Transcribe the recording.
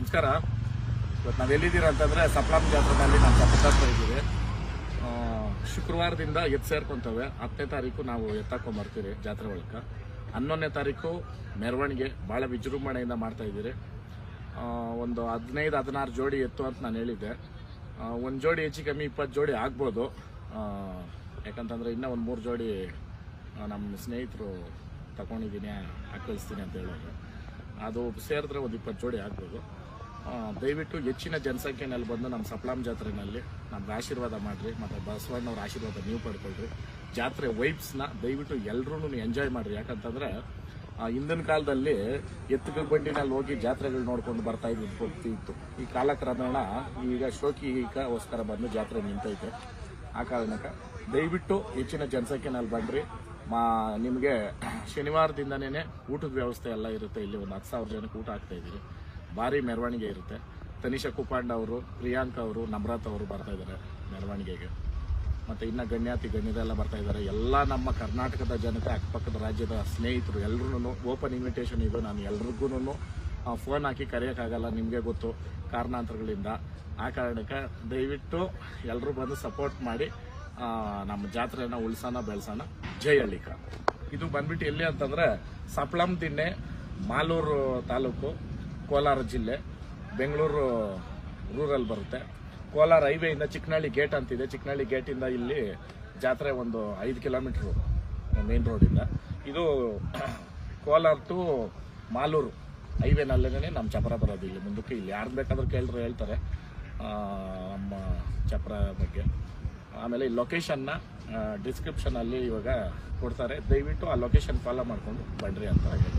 ನಮಸ್ಕಾರ. ಇವತ್ತು ನಾವೆಲ್ಲಿದ್ದೀರಾ ಅಂತಂದರೆ ಸಪ್ಲಂ ಜಾತ್ರೆನಲ್ಲಿ ನಾವು ತಪ್ಪತ್ತಾ ಇದ್ದೀವಿ. ಶುಕ್ರವಾರದಿಂದ ಎತ್ತು ಸೇರ್ಕೊತವೆ. 10ನೇ ತಾರೀಕು ನಾವು ಎತ್ತಾಕೊಂಬರ್ತೀವಿ ಜಾತ್ರೆ ಒಳಗೆ. 11ನೇ ತಾರೀಕು ಮೆರವಣಿಗೆ ಭಾಳ ವಿಜೃಂಭಣೆಯಿಂದ ಮಾಡ್ತಾ ಇದ್ದೀರಿ. ಒಂದು 15-16 ಜೋಡಿ ಎತ್ತು ಅಂತ ನಾನು ಹೇಳಿದ್ದೆ. ಒಂದು ಜೋಡಿ ಹೆಚ್ಚು ಕಮ್ಮಿ 20 ಜೋಡಿ ಆಗ್ಬೋದು. ಯಾಕಂತಂದರೆ ಇನ್ನೂ ಒಂದು 3 ಜೋಡಿ ನಮ್ಮ ಸ್ನೇಹಿತರು ತಗೊಂಡಿದ್ದೀನಿ, ಕಳಿಸ್ತೀನಿ ಅಂತ ಹೇಳೋದು. ಅದು ಸೇರಿದ್ರೆ ಒಂದು 20 ಜೋಡಿ ಆಗ್ಬೋದು. ದಯವಿಟ್ಟು ಹೆಚ್ಚಿನ ಜನಸಂಖ್ಯೆನಲ್ಲಿ ಬಂದು ನಮ್ಮ ಸಪ್ಲಂ ಜಾತ್ರೆಯಲ್ಲಿ ನಮ್ಗೆ ಆಶೀರ್ವಾದ ಮಾಡಿರಿ, ಮತ್ತು ಬಸವಣ್ಣವ್ರ ಆಶೀರ್ವಾದ ನೀವು ಪಡ್ಕೊಳ್ರಿ. ಜಾತ್ರೆ ವೈಬ್ಸ್ನ ದಯವಿಟ್ಟು ಎಲ್ಲರೂ ಎಂಜಾಯ್ ಮಾಡಿರಿ. ಯಾಕಂತಂದರೆ ಹಿಂದಿನ ಕಾಲದಲ್ಲಿ ಎತ್ತುಗಳ ಬಂಡಿನಲ್ಲಿ ಹೋಗಿ ಜಾತ್ರೆಗಳು ನೋಡ್ಕೊಂಡು ಬರ್ತಾ ಇತ್ತು. ಈ ಕಾಲಕ್ರಮೇಣ ಈಗ ಶೋಕಿಗೋಸ್ಕರ ಬಂದು ಜಾತ್ರೆ ನಿಂತೈತೆ. ಆ ಕಾರಣಕ್ಕೆ ದಯವಿಟ್ಟು ಹೆಚ್ಚಿನ ಜನಸಂಖ್ಯೆನಲ್ಲಿ ಬಂದ್ರಿ. ನಿಮಗೆ ಶನಿವಾರದಿಂದನೇ ಊಟದ ವ್ಯವಸ್ಥೆ ಎಲ್ಲ ಇರುತ್ತೆ. ಇಲ್ಲಿ ಒಂದು 10,000 ಜನಕ್ಕೆ ಊಟ ಆಗ್ತಾ ಇದ್ದೀರಿ. ಭಾರಿ ಮೆರವಣಿಗೆ ಇರುತ್ತೆ. ತನಿಷಾ ಕುಪಾಂಡ ಅವರು, ಪ್ರಿಯಾಂಕಾ ಅವರು, ನಮ್ರತ್ ಅವರು ಬರ್ತಾ ಇದ್ದಾರೆ ಮೆರವಣಿಗೆಗೆ. ಮತ್ತು ಇನ್ನು ಗಣ್ಯರೆಲ್ಲ ಬರ್ತಾ ಇದ್ದಾರೆ. ಎಲ್ಲ ನಮ್ಮ ಕರ್ನಾಟಕದ ಜನತೆ, ಅಕ್ಕಪಕ್ಕದ ರಾಜ್ಯದ ಸ್ನೇಹಿತರು ಎಲ್ಲರೂ ಓಪನ್ ಇನ್ವಿಟೇಷನ್ ಇದು. ನಾನು ಎಲ್ರಿಗೂ ಫೋನ್ ಹಾಕಿ ಕರೆಯೋಕ್ಕಾಗಲ್ಲ, ನಿಮಗೆ ಗೊತ್ತು ಕಾರಣಾಂತರಗಳಿಂದ. ಆ ಕಾರಣಕ್ಕೆ ದಯವಿಟ್ಟು ಎಲ್ಲರೂ ಬಂದು ಸಪೋರ್ಟ್ ಮಾಡಿ ನಮ್ಮ ಜಾತ್ರೆನ ಉಳಿಸೋಣ, ಬೆಳೆಸೋಣ. ಜೈ ಹಳ್ಳಿಕ. ಇದು ಬಂದ್ಬಿಟ್ಟು ಎಲ್ಲಿ ಅಂತಂದರೆ ಸಪ್ಲಂ ದಿಣ್ಣೆ, ಮಾಲೂರು ತಾಲೂಕು, ಕೋಲಾರ ಜಿಲ್ಲೆ, ಬೆಂಗಳೂರು ರೂರಲ್ ಬರುತ್ತೆ. ಕೋಲಾರ ಹೈವೇಯಿಂದ ಚಿಕ್ಕನಹಳ್ಳಿ ಗೇಟ್ ಅಂತಿದೆ. ಚಿಕ್ಕನಹಳ್ಳಿ ಗೇಟಿಂದ ಇಲ್ಲಿ ಜಾತ್ರೆ ಒಂದು 5 ಕಿಲೋಮೀಟ್ರು ಮೇನ್ ರೋಡಿಂದ. ಇದು ಕೋಲಾರ ಟು ಮಾಲೂರು ಹೈವೇನಲ್ಲೇ ನಮ್ಮ ಚಪ್ರ ಬರೋದು. ಇಲ್ಲಿ ಮುಂದಕ್ಕೆ ಇಲ್ಲಿ ಯಾರು ಬೇಕಾದ್ರೂ ಕೇಳಿದ್ರು ಹೇಳ್ತಾರೆ ನಮ್ಮ ಚಪ್ರ ಬಗ್ಗೆ. ಆಮೇಲೆ ಈ ಲೊಕೇಶನ್ನ ಡಿಸ್ಕ್ರಿಪ್ಷನಲ್ಲಿ ಇವಾಗ ಕೊಡ್ತಾರೆ. ದಯವಿಟ್ಟು ಆ ಲೊಕೇಶನ್ ಫಾಲೋ ಮಾಡಿಕೊಂಡು ಬನ್ನಿರಿ ಅಂತ ಹೇಳಿ.